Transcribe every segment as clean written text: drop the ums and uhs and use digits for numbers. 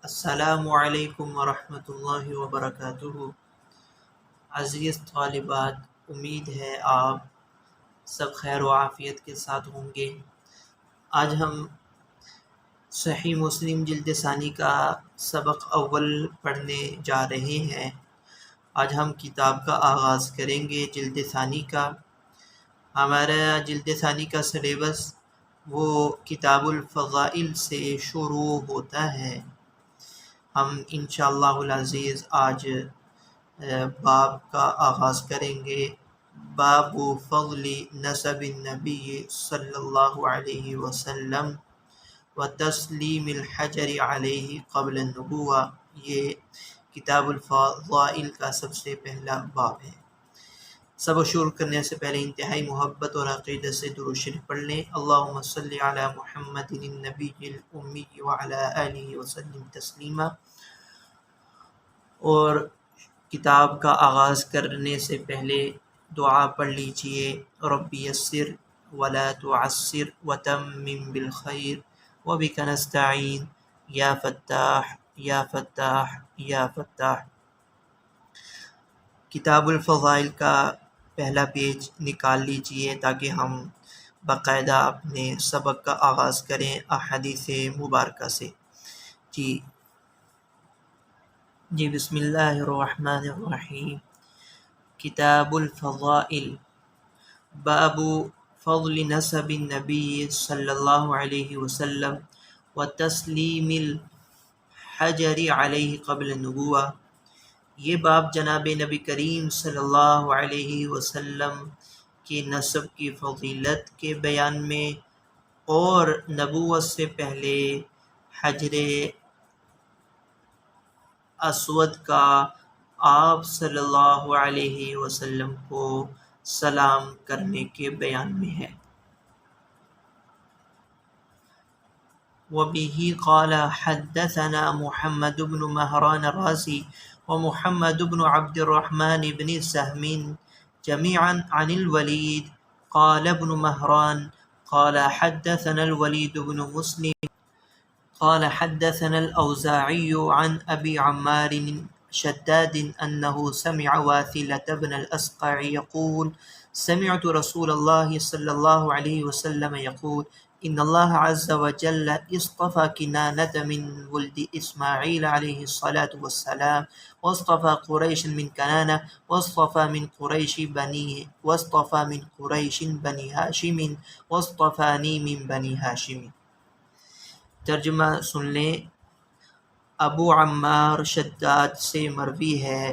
السلام علیکم ورحمۃ اللہ وبرکاتہ۔ عزیز طالبات، امید ہے آپ سب خیر و عافیت کے ساتھ ہوں گے۔ آج ہم صحیح مسلم جلد ثانی کا سبق اول پڑھنے جا رہے ہیں۔ آج ہم کتاب کا آغاز کریں گے جلد ثانی کا۔ ہمارا جلد ثانی کا سلیبس وہ کتاب الفضائل سے شروع ہوتا ہے۔ ہم انشاءاللہ العزیز آج باب کا آغاز کریں گے۔ باب فضل نسب النبی صلی اللہ علیہ وسلم و تسلیم الحجر علیہ قبل النبوہ۔ یہ کتاب الفضائل کا سب سے پہلا باب ہے۔ سبق شروع کرنے سے پہلے انتہائی محبت اور عقیدت سے درود شریف پڑھ لیں۔ اللہم صلی علی محمد النبی الامی وعلی آلہ وسلم تسلیما۔ اور کتاب کا آغاز کرنے سے پہلے دعا پڑھ لیجئے۔ رب یسر ولا تعسر وتمم بالخیر وبک نستعین یا فتاح یا فتاح یا فتاح۔ کتاب الفضائل کا پہلا پیج نکال لیجئے تاکہ ہم باقاعدہ اپنے سبق کا آغاز کریں احادیث مبارکہ سے۔ جی بسم اللہ الرحمن الرحیم۔ کتاب الفضائل، باب فضل نسب النبی صلی اللہ علیہ وسلم و تسلیم الحجر علیہ قبل النبوہ۔ یہ باب جناب نبی کریم صلی اللہ علیہ وسلم کے نسب کی فضیلت کے بیان میں اور نبوت سے پہلے حجر اسود کا آپ صلی اللہ علیہ وسلم کو سلام کرنے کے بیان میں ہے۔ وبه قال حدثنا محمد بن مهران الرازي ومحمد بن عبد الرحمن بن سهم جميعا عن الوليد قال ابن مهران قال حدثنا الوليد بن مسلم قال حدثنا الأوزاعي عن أبي عمار شداد أنه سمع واثلة بن الأسقع يقول سمعت رسول الله صلى الله عليه وسلم يقول إن الله عز وجل اصطفى كنانة من ولد إسماعيل عليه الصلاة والسلام واصطفى قريش من كنانة واصطفى من قريش بني هاشم واصطفاني من بني هاشم۔ ترجمہ سن لیں۔ ابو عمار شداد سے مروی ہے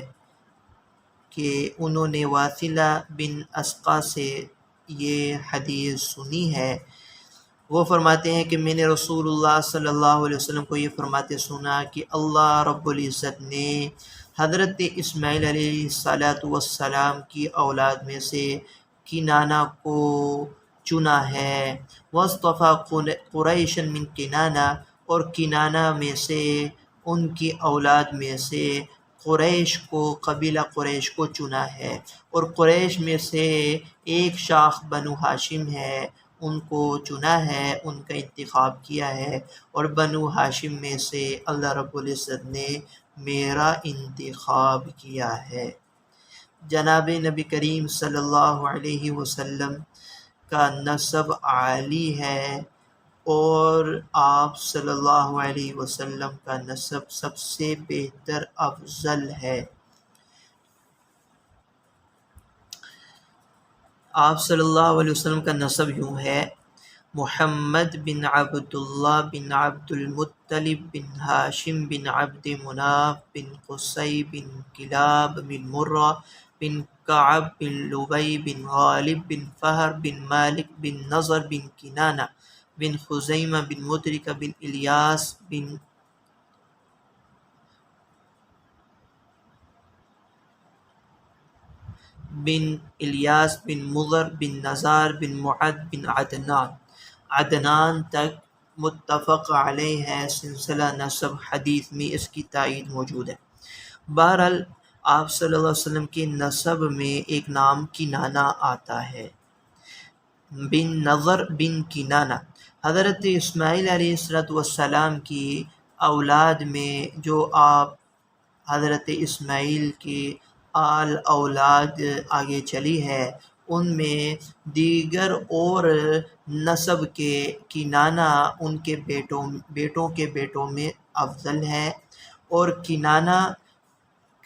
کہ انہوں نے واثلہ بن اسقع سے یہ حدیث سنی ہے۔ وہ فرماتے ہیں کہ میں نے رسول اللہ صلی اللہ علیہ وسلم کو یہ فرماتے سنا کہ اللہ رب العزت نے حضرت اسماعیل علیہ السلام کی اولاد میں سے کنانہ کو چنا ہے۔ وَاصْطَفَىٰ قُرَيْشًا مِنْ کِنانہ، اور کنانہ میں سے ان کی اولاد میں سے قریش کو، قبیلہ قریش کو چنا ہے، اور قریش میں سے ایک شاخ بنو ہاشم ہے، ان کو چنا ہے، ان کا انتخاب کیا ہے، اور بنو ہاشم میں سے اللہ رب العزت نے میرا انتخاب کیا ہے۔ جناب نبی کریم صلی اللہ علیہ وسلم کا نسب عالی ہے اور آپ صلی اللہ علیہ وسلم کا نسب سب سے بہتر افضل ہے۔ آپ صلی اللہ علیہ وسلم کا نسب یوں ہے: محمد بن عبداللہ بن عبد المطلب بن ہاشم بن عبد مناف بن قصی بن کلاب بن مرہ بن کعب بن لبی بن غالب بن فہر بن مالک بن نضر بن کنانہ بن خزیمہ بن مدرکہ بن الیاس بن مضر بن نزار بن معد بن عدنان تک متفق علیہ ہے۔ سلسلہ نسب حدیث میں اس کی تائید موجود ہے۔ بہرحال آپ صلی اللہ علیہ وسلم کے نسب میں ایک نام کنانہ آتا ہے، بن نضر بن کنانہ۔ حضرت اسماعیل علیہ السلام کی اولاد میں جو آپ حضرت اسماعیل کی اولاد آگے چلی ہے ان میں دیگر اور نسب کے کنانہ ان کے بیٹوں کے بیٹوں میں افضل ہے، اور کنانہ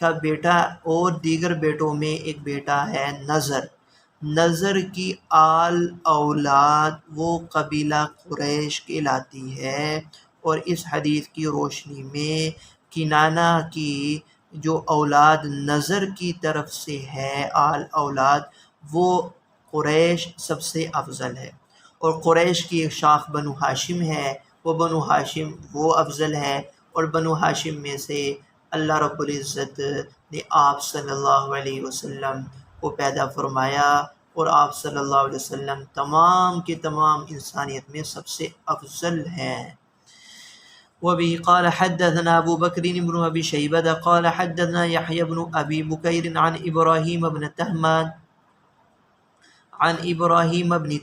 کا بیٹا اور دیگر بیٹوں میں ایک بیٹا ہے نظر کی اولاد وہ قبیلہ قریش کہلاتی ہے، اور اس حدیث کی روشنی میں کنانہ کی جو اولاد نظر کی طرف سے ہے اولاد وہ قریش سب سے افضل ہے، اور قریش کی ایک شاخ بنو ہاشم ہے، وہ بنو ہاشم وہ افضل ہے، اور بنو ہاشم میں سے اللہ رب العزت نے آپ صلی اللہ علیہ وسلم کو پیدا فرمایا، اور آپ صلی اللہ علیہ وسلم تمام کے تمام انسانیت میں سب سے افضل ہیں۔ وبه قال حدثنا أبو بكر بن أبي شيبة قال حدثنا يحيى بن أبي بكير عن إبراهيم بن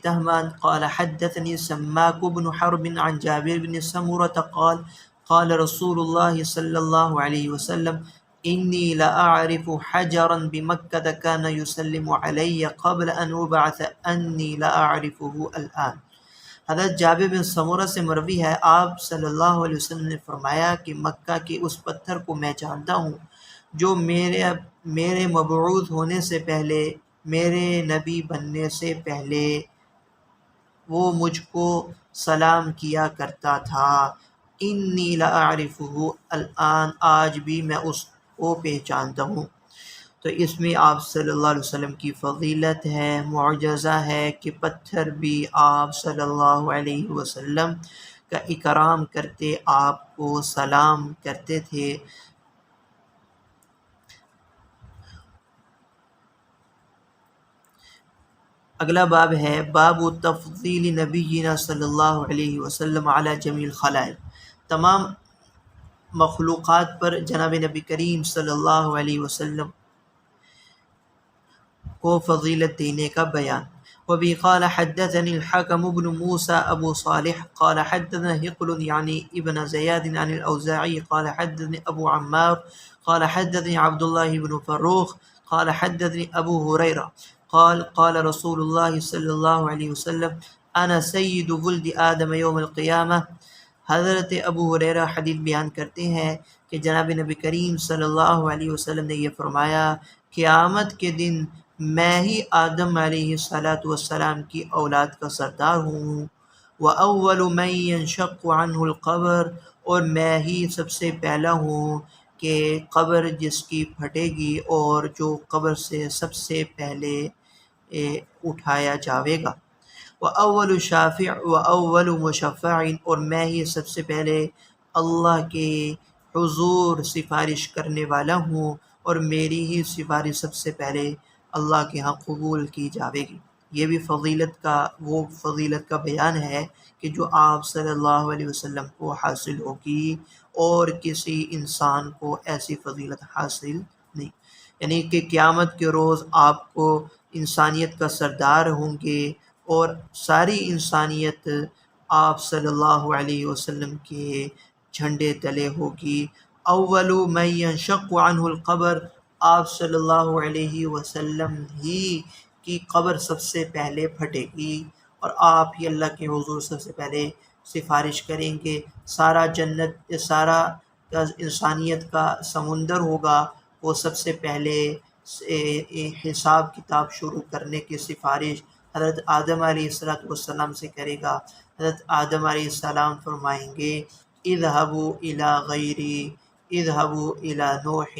تهمان قال حدثني سماك بن حرب عن جابر بن سمرة قال رسول الله صلى الله عليه وسلم إني لأعرف حجرا بمكة كان يسلم علي قبل أن أبعث أني لأعرفه الآن۔ حضرت جابر بن سمرہ سے مروی ہے، آپ صلی اللہ علیہ وسلم نے فرمایا کہ مکہ کے اس پتھر کو میں جانتا ہوں جو میرے مبعوث ہونے سے پہلے، میرے نبی بننے سے پہلے وہ مجھ کو سلام کیا کرتا تھا۔ انی لأعرفہ الآن، آج بھی میں اس کو پہچانتا ہوں۔ تو اس میں آپ صلی اللہ علیہ وسلم کی فضیلت ہے، معجزہ ہے کہ پتھر بھی آپ صلی اللہ علیہ وسلم کا اکرام کرتے، آپ کو سلام کرتے تھے۔ اگلا باب ہے باب تفضیل نبینا صلی اللہ علیہ وسلم علی جمیع الخلائق، تمام مخلوقات پر جناب نبی کریم صلی اللہ علیہ وسلم کو فضیلت دینے کا بیان۔ وبه قال حدثني الحكم بن موسى أبو صالح قال حدثنا هقل يعني ابن زياد عن الأوزاعي قال حدثني أبو عمار قال حدثني عبد الله بن فروخ قال حدثني أبو هريرة قال رسول الله صلى الله عليه وسلم أنا سيد ولد آدم يوم القيامة۔ حضرت ابو ہریرہ حدیث بیان کرتے ہیں کہ جناب نبی کریم صلی اللہ علیہ وسلم نے یہ فرمایا، قیامت کے دن میں ہی آدم علیہ السلام کی اولاد کا سردار ہوں، وَأَوَّلُ مَن يَنشَقُّ عَنْهُ الْقَبْرُ، اور میں ہی سب سے پہلا ہوں کہ قبر جس کی پھٹے گی اور جو قبر سے سب سے پہلے اٹھایا جاوے گا، وَأَوَّلُ شَافِعٍ وَأَوَّلُ مُشَفَّعٍ، اور میں ہی سب سے پہلے اللہ کے حضور سفارش کرنے والا ہوں، اور میری ہی سفارش سب سے پہلے اللہ کے ہاں قبول کی جاوے گی۔ یہ بھی فضیلت کا بیان ہے کہ جو آپ صلی اللہ علیہ وسلم کو حاصل ہوگی اور کسی انسان کو ایسی فضیلت حاصل نہیں، یعنی کہ قیامت کے روز آپ کو انسانیت کا سردار ہوں گے اور ساری انسانیت آپ صلی اللہ علیہ وسلم کے جھنڈے تلے ہوگی۔ اول من ينشق عنه القبر، آپ صلی اللہ علیہ وسلم ہی کی قبر سب سے پہلے پھٹے گی اور آپ ہی اللہ کے حضور سب سے پہلے سفارش کریں گے۔ سارا انسانیت کا سمندر ہوگا، وہ سب سے پہلے حساب کتاب شروع کرنے کی سفارش حضرت آدم علیہ السلام سے کرے گا۔ حضرت آدم علیہ السلام فرمائیں گے اذهبوا الی غیری اذهبوا الی نوح،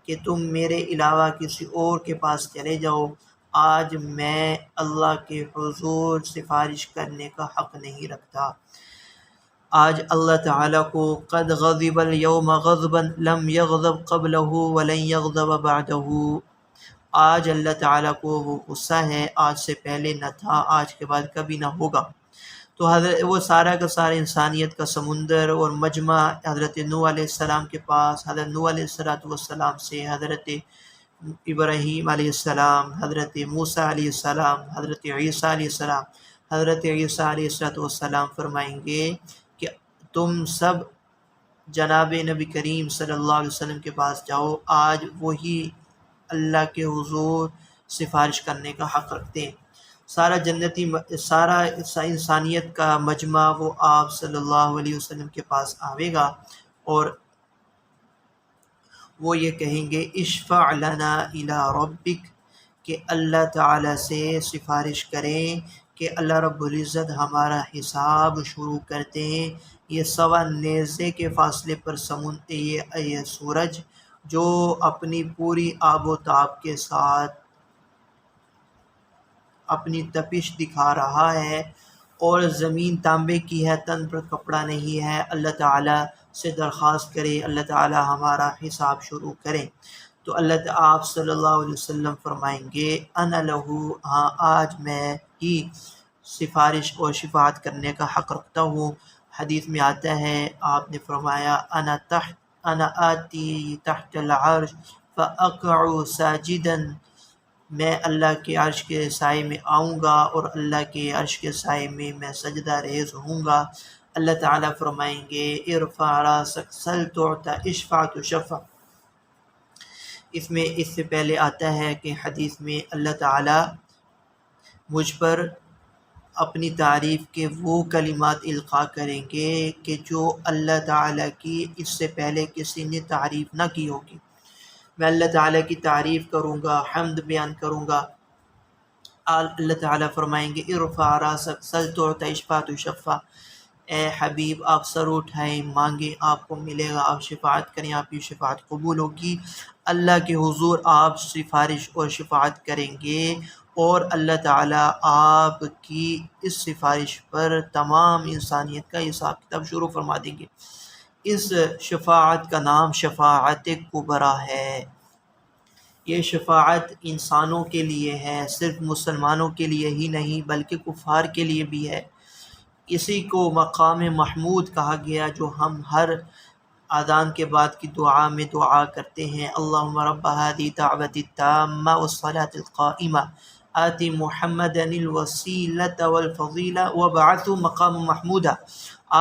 کہ تم میرے علاوہ کسی اور کے پاس چلے جاؤ، آج میں اللہ کے حضور سفارش کرنے کا حق نہیں رکھتا۔ آج اللہ تعالیٰ کو قد غضب اليوم غضبا لم یغضب قبلہ ولن یغضب بعدہ، آج اللہ تعالیٰ کو وہ غصہ ہے آج سے پہلے نہ تھا، آج کے بعد کبھی نہ ہوگا۔ تو وہ سارا کا سارا انسانیت کا سمندر اور مجمع حضرت نوح علیہ السلام کے پاس، حضرت نوح علیہ السلام سے حضرت ابراہیم علیہ السلام، حضرت موسیٰ علیہ السلام، حضرت عیسیٰ علیہ السلام، حضرت عیسیٰ علیہ السلام فرمائیں گے کہ تم سب جناب نبی کریم صلی اللہ علیہ وسلم کے پاس جاؤ، آج وہی اللہ کے حضور سفارش کرنے کا حق رکھتے ہیں۔ سارا انسانیت کا مجمع وہ آپ صلی اللہ علیہ وسلم کے پاس آئے گا اور وہ یہ کہیں گے اشفع لنا الی ربک، کہ اللہ تعالیٰ سے سفارش کریں کہ اللہ رب العزت ہمارا حساب شروع کرتے ہیں۔ یہ سوا نیزے کے فاصلے پر یہ سورج جو اپنی پوری آب و تاب کے ساتھ اپنی تپش دکھا رہا ہے، اور زمین تانبے کی ہے، تن پر کپڑا نہیں ہے، اللہ تعالیٰ سے درخواست کرے اللہ تعالیٰ ہمارا حساب شروع کریں۔ تو آپ صلی اللہ علیہ وسلم فرمائیں گے انا لہو، ہاں آج میں ہی سفارش اور شفاعت کرنے کا حق رکھتا ہوں۔ حدیث میں آتا ہے آپ نے فرمایا انا آتی تحت العرش فاقع ساجدا، میں اللہ کے عرش کے سائے میں آؤں گا اور اللہ کے عرش کے سائے میں سجدہ ریز ہوں گا۔ اللہ تعالیٰ فرمائیں گے ارفع راسک سل تعطى اشفع تشفع۔ اس سے پہلے آتا ہے کہ حدیث میں اللہ تعالیٰ مجھ پر اپنی تعریف کے وہ کلمات القاء کریں گے کہ جو اللہ تعالیٰ کی اس سے پہلے کسی نے تعریف نہ کی ہوگی۔ میں اللہ تعالیٰ کی تعریف کروں گا، حمد بیان کروں گا۔ اللہ تعالیٰ فرمائیں گے ارفع راسک سل تعطى اشفع تشفع، اے حبیب آپ سر اٹھائیں، مانگیں آپ کو ملے گا، آپ شفاعت کریں آپ کی شفاعت قبول ہوگی۔ اللہ کے حضور آپ سفارش اور شفاعت کریں گے اور اللہ تعالیٰ آپ کی اس سفارش پر تمام انسانیت کا حساب کتاب شروع فرما دیں گے۔ اس شفاعت کا نام شفاعت کبریٰ ہے۔ یہ شفاعت انسانوں کے لیے ہے، صرف مسلمانوں کے لیے ہی نہیں بلکہ کفار کے لیے بھی ہے۔ اسی کو مقام محمود کہا گیا جو ہم ہر اذان کے بعد کی دعا میں دعا کرتے ہیں، اللہم رب هذه الدعوة التامة والصلاة القائمة آت محمدا الوسیلة والفضیلة وابعثه مقام محمودا،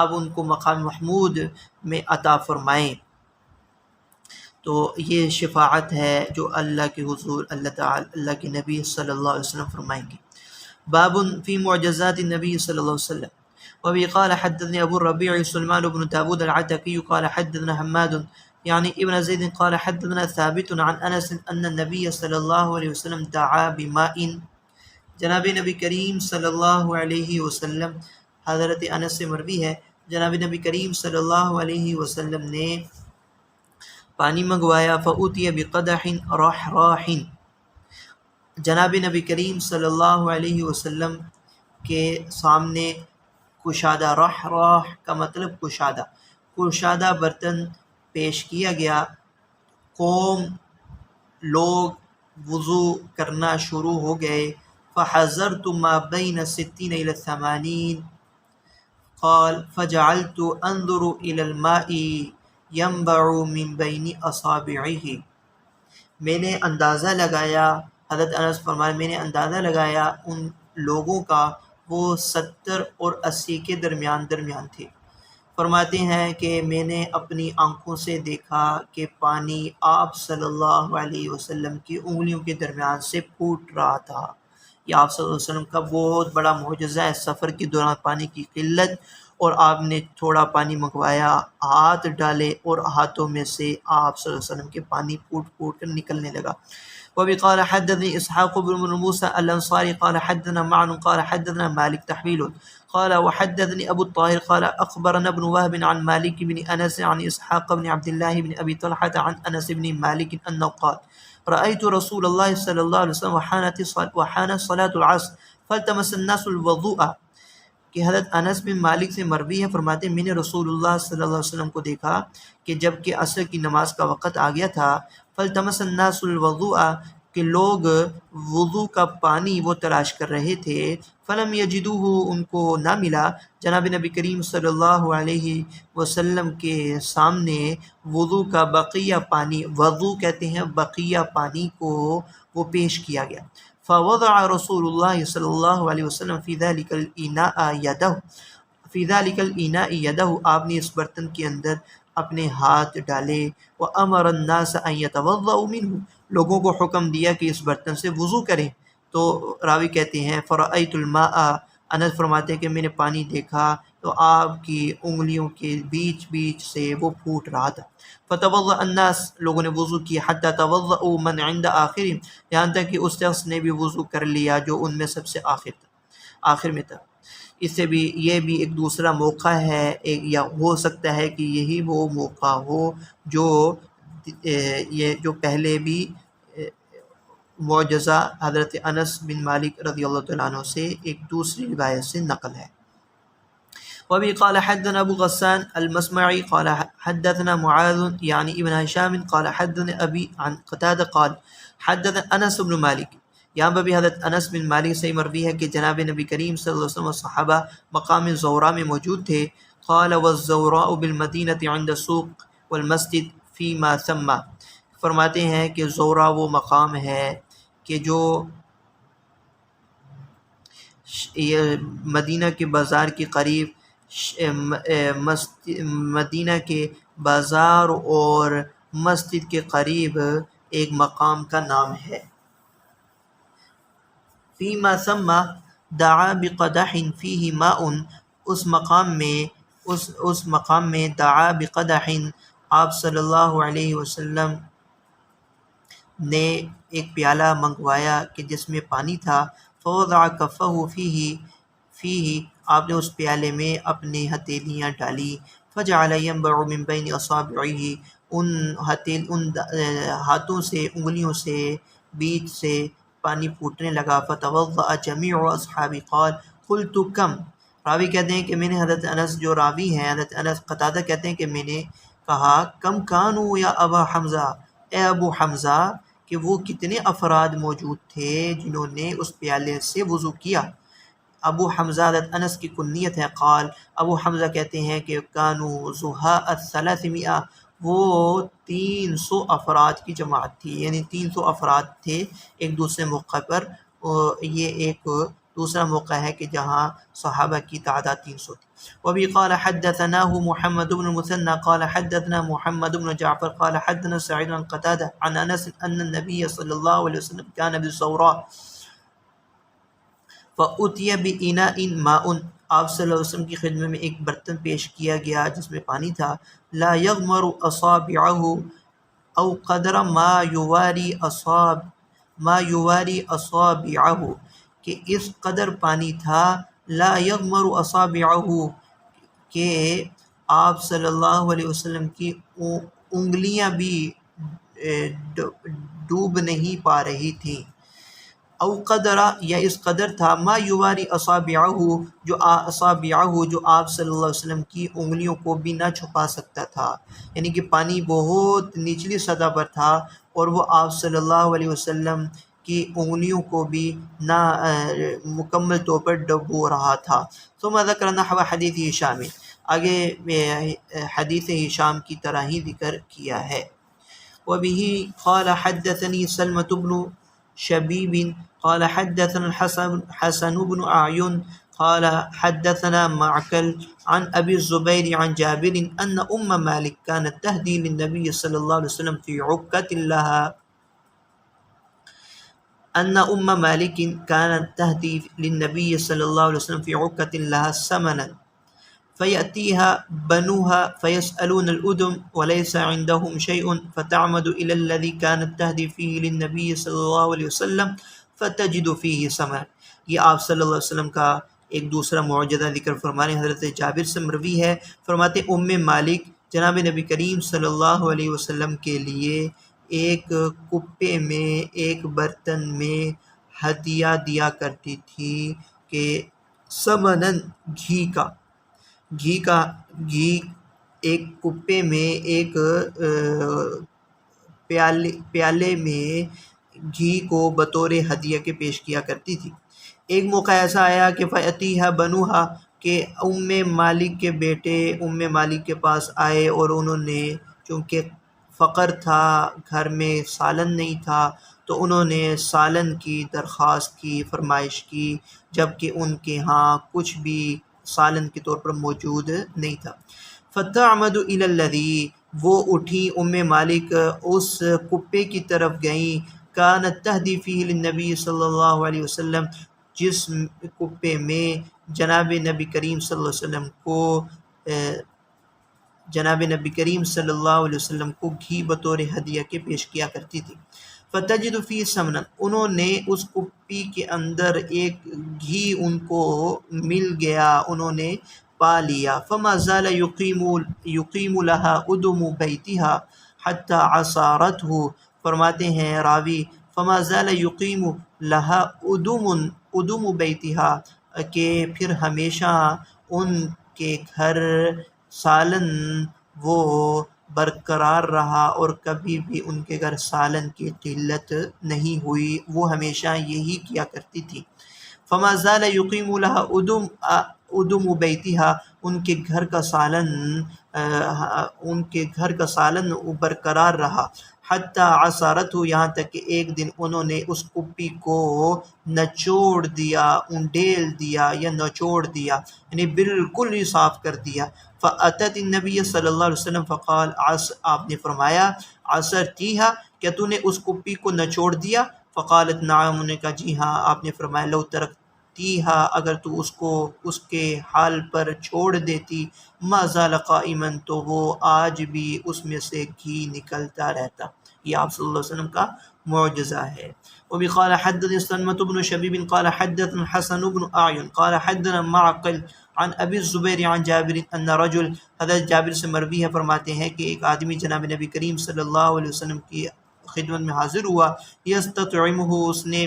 آپ ان کو مقام محمود میں عطا فرمائیں۔ تو یہ شفاعت ہے جو اللہ کے حضور اللہ کے نبی صلی اللہ علیہ وسلم فرمائیں گے۔ باب فی معجزات النبی صلی اللہ علیہ وسلم، وبه قال حدثني ابو الربيع سليمان بن داود العتكي قال حدثنا حماد يعني ابن زيد قال حدثنا ثابت عن انس ان النبي صلی اللہ علیہ وسلم دعا بماء، جناب نبی کریم صلی اللہ علیہ وسلم، حضرت انس سے مروی ہے جناب نبی کریم صلی اللہ علیہ وسلم نے پانی منگوایا، فأوتي بقدح رحراح، جناب نبی کریم صلی اللہ علیہ وسلم کے سامنے کشادہ، رحراح کا مطلب کشادہ برتن پیش کیا گیا۔ قوم لوگ وضو کرنا شروع ہو گئے، فحضرت ما بین 60 إلى 80، قال فجعلت انظر إلى الماء ينبع من بين اصابعه، میں نے اندازہ لگایا، حضرت انس فرمائے میں نے اندازہ لگایا ان لوگوں کا، وہ 70 اور 80 کے درمیان تھے۔ فرماتے ہیں کہ میں نے اپنی آنکھوں سے دیکھا کہ پانی آپ صلی اللہ علیہ وسلم کی انگلیوں کے درمیان سے پھوٹ رہا تھا۔ یہ آپ صلی اللہ علیہ وسلم کا بہت بڑا معجزہ ہے، سفر کے دوران پانی کی قلت، اور آپ نے تھوڑا پانی منگوایا، ہاتھ ڈالے اور ہاتھوں میں سے آپ صلی اللہ علیہ وسلم کے پانی پھوٹ کر نکلنے لگا۔ وبه قال حدثني اسحاق بن موسى الانصاري قال حدثنا معن قال حدثنا مالك تحويل قال وحدثني ابو الطاهر قال اخبرنا ابن وهب عن مالك بن انس عن اسحاق بن عبد الله بن ابي طلحه عن انس بن مالك انه قال رايت رسول الله صلى الله عليه وسلم وحان صلاه العصر فالتمس الناس الوضوء، کہ حضرت انس بن مالک سے مروی ہے، فرماتے ہیں میں نے رسول اللہ صلی اللہ علیہ وسلم کو دیکھا کہ جب کہ عصر کی نماز کا وقت آ گیا تھا، فالتمس الناس الوضوء، کہ لوگ وضو کا پانی وہ تلاش کر رہے تھے، فلم یجدوہ، ان کو نہ ملا، جناب نبی کریم صلی اللہ علیہ وسلم کے سامنے وضو کا بقیہ پانی، وضو کہتے ہیں بقیہ پانی کو، وہ پیش کیا گیا۔ فوضع رسول اللہ صلی اللہ علیہ وسلم فی ذلک الاناء یدہ، آپ نے اس برتن کے اندر اپنے ہاتھ ڈالے، وَأَمَرَ النَّاسَ أَن يَتَوَضَّؤُوا مِنْهُ، لوگوں کو حکم دیا کہ اس برتن سے وضو کریں۔ تو راوی کہتے ہیں فَرَأَيْتُ الْمَاءَ، انس فرماتے ہیں کہ میں نے پانی دیکھا تو آپ کی انگلیوں کے بیچ بیچ سے وہ پھوٹ رہا تھا۔ فَتَوَضَّأَ النَّاسُ، لوگوں نے وضو کیا، حَتَّى تَوَضَّؤُوا مَنْ عِنْدَ آخِرِهِمْ، یہاں تک کہ اس شخص نے بھی وضو کر لیا جو ان میں سب سے آخر میں تھا۔ اس سے بھی یہ بھی ایک دوسرا موقع ہے، یا ہو سکتا ہے کہ یہی وہ موقع ہو جو یہ جو پہلے بھی معجزہ حضرت انس بن مالک رضی اللہ تعالیٰ عنہ سے ایک دوسری روایت سے نقل ہے۔ وبه قال حدثنا ابو غسان المسمعي قال حدثنا معاذ يعني ابن هشام قال حدثنا ابي عن قتادة قال حدثنا انس بن مالك، یہاں پر بھی حضرت انس بن مالک سے مروی ہے کہ جناب نبی کریم صلی اللہ علیہ وسلم صحابہ مقام زورا میں موجود تھے۔ قال والزوراء بالمدینة عند السوق والمسجد فيما ثم، فرماتے ہیں کہ زورا وہ مقام ہے کہ جو یہ مدینہ کے بازار کے قریب، مدینہ کے بازار اور مسجد کے قریب ایک مقام کا نام ہے۔ فیما ثم دعا بقدح فیہ ماء، اس مقام میں دعا بقدح، آپ صلی اللہ علیہ وسلم نے ایک پیالہ منگوایا کہ جس میں پانی تھا۔ فوضع کفہ فیہ، آپ نے اس پیالے میں اپنی ہتھیلیاں ڈالی۔ فجعل ينبع من بین اصابعہ، ان ہاتھوں سے، انگلیوں سے بیچ سے پانی پھوٹنے لگا۔ فتوضأ جمیع اصحابی قال قلت کم، راوی کہتے ہیں کہ میں نے حضرت انس جو راوی ہیں، حضرت انس قتادہ کہتے ہیں کہ میں نے کہا کم کانوا یا ابا حمزہ، اے ابو حمزہ، کہ وہ کتنے افراد موجود تھے جنہوں نے اس پیالے سے وضو کیا۔ ابو حمزہ حضرت انس کی کنیت ہے۔ قال، ابو حمزہ کہتے ہیں کہ کانوا زہاء 300، وہ 300 افراد کی جماعت تھی، یعنی 300 افراد تھے ایک دوسرے موقع پر۔ یہ ایک دوسرا موقع ہے کہ جہاں صحابہ کی تعداد 300 تھی۔ وبه قال حدثناه محمد بن المثنى قال حدثنا محمد بن جعفر قال حدثنا سعيد عن قتادة عن انس ان النبي صلى الله عليه وسلم كان بالزوراء فأتي بإناء ماء، آپ صلی اللہ علیہ وسلم کی خدمت میں ایک برتن پیش کیا گیا جس میں پانی تھا۔ لا يغمر اصابعه او قدر ما يواري اصابعه، کہ اس قدر پانی تھا، لا يغمر اصابعه، کہ آپ صلی اللہ علیہ وسلم کی انگلیاں بھی ڈوب نہیں پا رہی تھیں۔ او قدر، یا اس قدر تھا، ما یواری اصابعہ، جو آپ صلی اللہ علیہ وسلم کی انگلیوں کو بھی نہ چھپا سکتا تھا، یعنی کہ پانی بہت نچلی سطح پر تھا اور وہ آپ صلی اللہ علیہ وسلم کی انگلیوں کو بھی نہ مکمل طور پر ڈبو رہا تھا۔ ثم ذکر نحو حدیث ہشام، آگے حدیث ہشام کی طرح ہی ذکر کیا ہے۔ وبه قال حدثني سلمة بن شبيب قال حدثنا حسن بن أعين قال حدثنا معقل عن أبي الزبير عن جابر أن مالك كانت تهدي للنبي صلى الله عليه وسلم في عكة لها، أن مالك كانت تهدي للنبي صلى الله عليه وسلم في عكة لها ثمنا فيأتيها بنوها فيسألون الأدم وليس عندهم شيء فتعمد إلى الذي كانت تهدي فيه للنبي صلى الله عليه وسلم فتجد فيه ثمنا۔ یہ آپ صلی اللہ علیہ وسلم کا ایک دوسرا معجزہ ذکر فرمانے حضرت جابر سے مروی ہے۔ فرماتے مالک جناب نبی کریم صلی اللہ علیہ وسلم کے لیے ایک کپے میں، ایک برتن میں ہدیہ دیا کرتی تھی کہ سمنن، گھی ایک کپے میں، ایک پیالے میں گھی کو بطور ہدیہ کے پیش کیا کرتی تھی۔ ایک موقع ایسا آیا کہ فَأَتِيهَا بَنُوهَا، کہ مالک کے بیٹے مالک کے پاس آئے اور انہوں نے، چونکہ فقر تھا، گھر میں سالن نہیں تھا، تو انہوں نے سالن کی درخواست کی، فرمائش کی، جب کہ ان کے ہاں کچھ بھی سالن کے طور پر موجود نہیں تھا۔ فتعمد الی الذی، وہ اٹھی ام مالک اس کپے کی طرف گئیں، کانت تہدی فیہ للنبی صلی اللہ علیہ وسلم، جس کپے میں جناب نبی کریم صلی اللہ علیہ وسلم کو گھی بطور ہدیہ کے پیش کیا کرتی تھی۔ فتجد فی سمنا، انہوں نے اس کپی کے اندر ایک گھی ان کو مل گیا، انہوں نے پا لیا۔ فما زال یقیم لها ادم بیتها حتی عصارته، فرماتے ہیں راوی فما زال یقیم لها ادم بیتها، کہ پھر ہمیشہ ان کے گھر سالن وہ برقرار رہا اور کبھی بھی ان کے گھر سالن کی قلت نہیں ہوئی، وہ ہمیشہ یہی کیا کرتی تھی۔ فما زال یقیم لها ادم بیتها، ان کے گھر کا سالن برقرار رہا، حتی عصارته، یہاں تک کہ ایک دن انہوں نے اس کپی کو نچوڑ دیا، انڈیل دیا یا نچوڑ دیا، یعنی بالکل ہی صاف کر دیا۔ فاتت النبی صلی اللہ علیہ وسلم فقال، آپ نے فرمایا عصرتیہا، کیا تو نے اس کپی کو نچوڑ دیا؟ فقالت نعم، انہوں نے کہا جی ہاں۔ آپ نے فرمایا لو ترکتیہا، اگر تو اس کو اس کے حال پر چھوڑ دیتی، ما زال قائما، تو وہ آج بھی اس میں سے گھی نکلتا رہتا۔ یہ آپ صلی اللہ علیہ وسلم کا معجزہ ہے۔ وبی قال حدثنا سلمة بن شبیب قال حدثنا حسن بن اعین قال حدثنا معقل عن ابی الزبیر عن جابر ان رجل، حضرت جابر سے مروی ہے، فرماتے ہیں کہ ایک آدمی جناب نبی کریم صلی اللہ علیہ وسلم کی خدمت میں حاضر ہوا، یستطعمہ، اس نے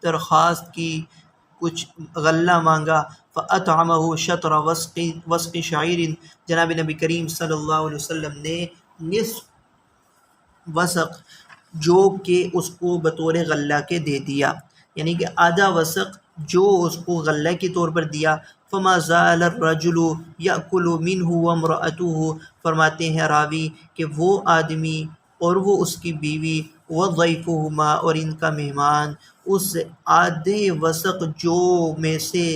درخواست کی، کچھ غلہ مانگا، فاطعمہ شطر وسق شعیر، جناب نبی کریم صلی اللہ علیہ وسلم نے نصف وسق جو کہ اس کو بطور غلہ کے دے دیا، یعنی کہ آدھا وسق جو اس کو غلہ کے طور پر دیا۔ فما زال الرجل یأکل منہ وامرأته، فرماتے ہیں راوی کہ وہ آدمی اور وہ اس کی بیوی، وضیفہما، اور ان کا مہمان، اس آدھے وسق جو میں سے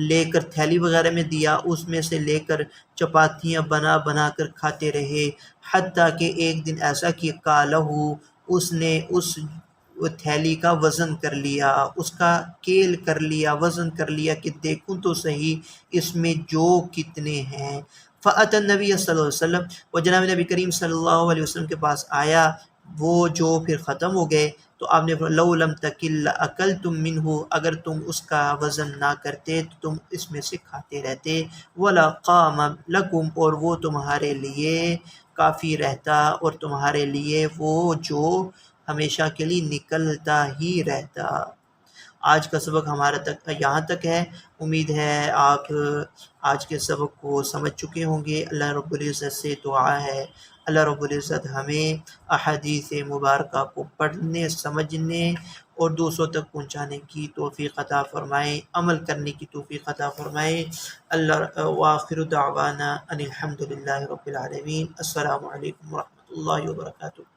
لے کر تھیلی وغیرہ میں دیا، اس میں سے لے کر چپاتیاں بنا بنا کر کھاتے رہے، حتیٰ کہ ایک دن ایسا کہ کالہ، اس نے اس تھیلی کا وزن کر لیا، اس کا کیل کر لیا، وزن کر لیا کہ دیکھوں تو صحیح اس میں جو کتنے ہیں۔ فأتی النبی صلی اللہ علیہ وسلم، وہ جناب نبی کریم صلی اللہ علیہ وسلم کے پاس آیا، وہ جو پھر ختم ہو گئے، تو آپ نے لو لم تکل اکلتم منہ، اگر تم اس کا وزن نہ کرتے تو تم اس میں سے کھاتے رہتے، ولا قام لکم، اور وہ تمہارے لیے کافی رہتا، اور تمہارے لیے وہ جو ہمیشہ کے لیے نکلتا ہی رہتا۔ آج کا سبق ہمارا یہاں تک ہے، امید ہے آپ آج کے سبق کو سمجھ چکے ہوں گے۔ اللہ رب العزت سے دعا ہے اللہ رب العزت ہمیں احادیث مبارکہ کو پڑھنے، سمجھنے اور دوسروں تک پہنچانے کی توفیق عطا فرمائے، عمل کرنے کی توفیق عطا فرمائے۔ اللہ وآخر دعوانا ان الحمد للہ رب العالمین۔ السلام علیکم ورحمۃ اللہ وبرکاتہ۔